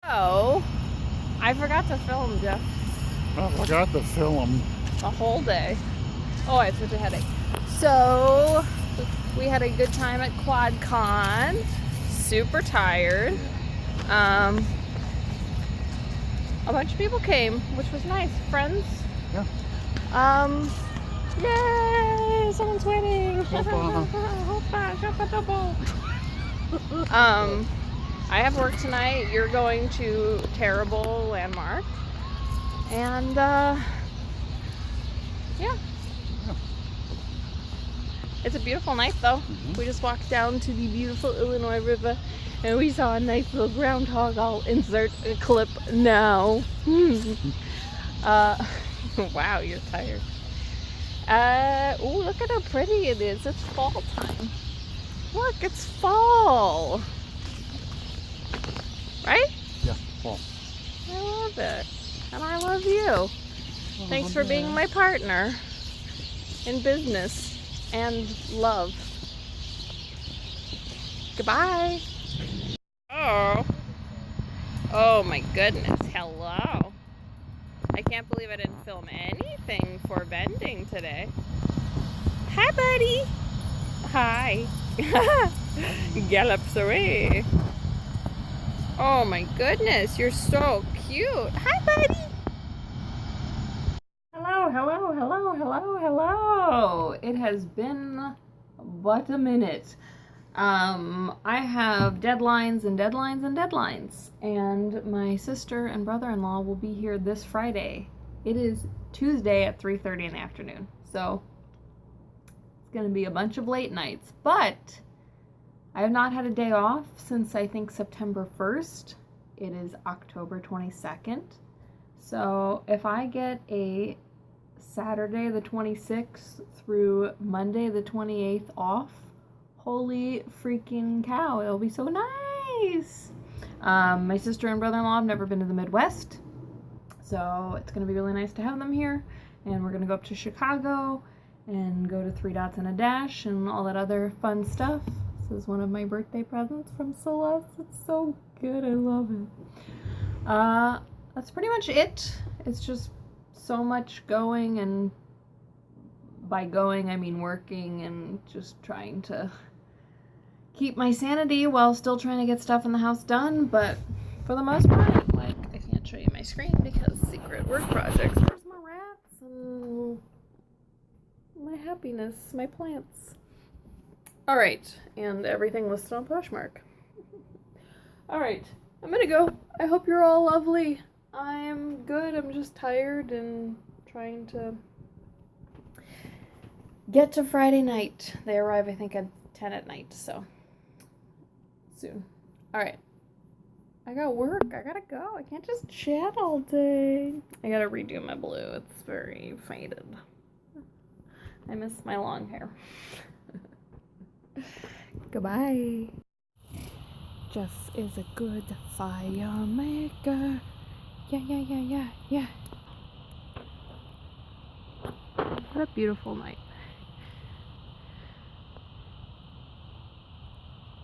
Oh, I forgot to film, Jeff. I forgot to film. The whole day. Oh, I have such a headache. So, we had a good time at QuadCon. Super tired. A bunch of people came, which was nice. Friends. Yeah. Yay! Someone's wedding. I have work tonight. You're going to Terrible Landmark. And, yeah. It's a beautiful night, though. We just walked down to the beautiful Illinois River, and we saw a nice little groundhog. I'll insert a clip now. Wow, you're tired. Ooh, look at how pretty it is. It's fall time. Look, it's fall. Right? Yeah, fall. I love it. And I love you. Thanks for being my partner in business and love. Goodbye. Oh my goodness. Hello. I can't believe I didn't film anything for Vending today. Hi, buddy. Hi. Gallops away. Oh my goodness, you're so cute. Hi, buddy. Hello. It has been but a minute. I have deadlines and my sister and brother-in-law will be here this Friday. It is Tuesday at 3:30 in the afternoon, so it's gonna be a bunch of late nights, but I have not had a day off since I think September 1st. It is October 22nd. So if I get a Saturday the 26th through Monday the 28th off, holy freaking cow, it'll be so nice. My sister and brother-in-law have never been to the Midwest, so it's going to be really nice to have them here. And we're going to go up to Chicago and go to 3 Dots and a Dash and all that other fun stuff. This is one of my birthday presents from Celeste. It's so good. I love it. That's pretty much it. It's just so much going, and by going I mean working and just trying to keep my sanity while still trying to get stuff in the house done. But for the most part, like, I can't show you my screen because secret work projects. Where's my rats and my happiness, my plants? All right, and everything listed on Poshmark. All right, I'm gonna go. I hope you're all lovely. I'm good. I'm just tired and trying to get to Friday night. They arrive, I think, at 10 at night, so soon. All right. I got work. I gotta go. I can't just chat all day. I gotta redo my blue. It's very faded. I miss my long hair. Goodbye. Jess is a good fire maker. Yeah. What a beautiful night.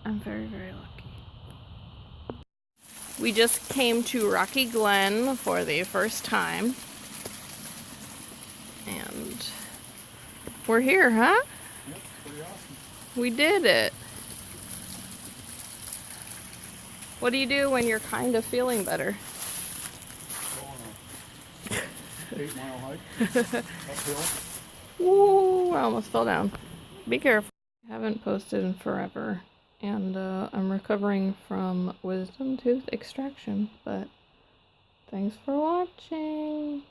I'm very, very lucky. We just came to Rocky Glen for the first time. And we're here, huh? Yep, pretty awesome. We did it. What do you do when you're kind of feeling better? Go on a 8-mile hike uphill. Ooh, I almost fell down. Be careful. I haven't posted in forever, and I'm recovering from wisdom tooth extraction, but thanks for watching.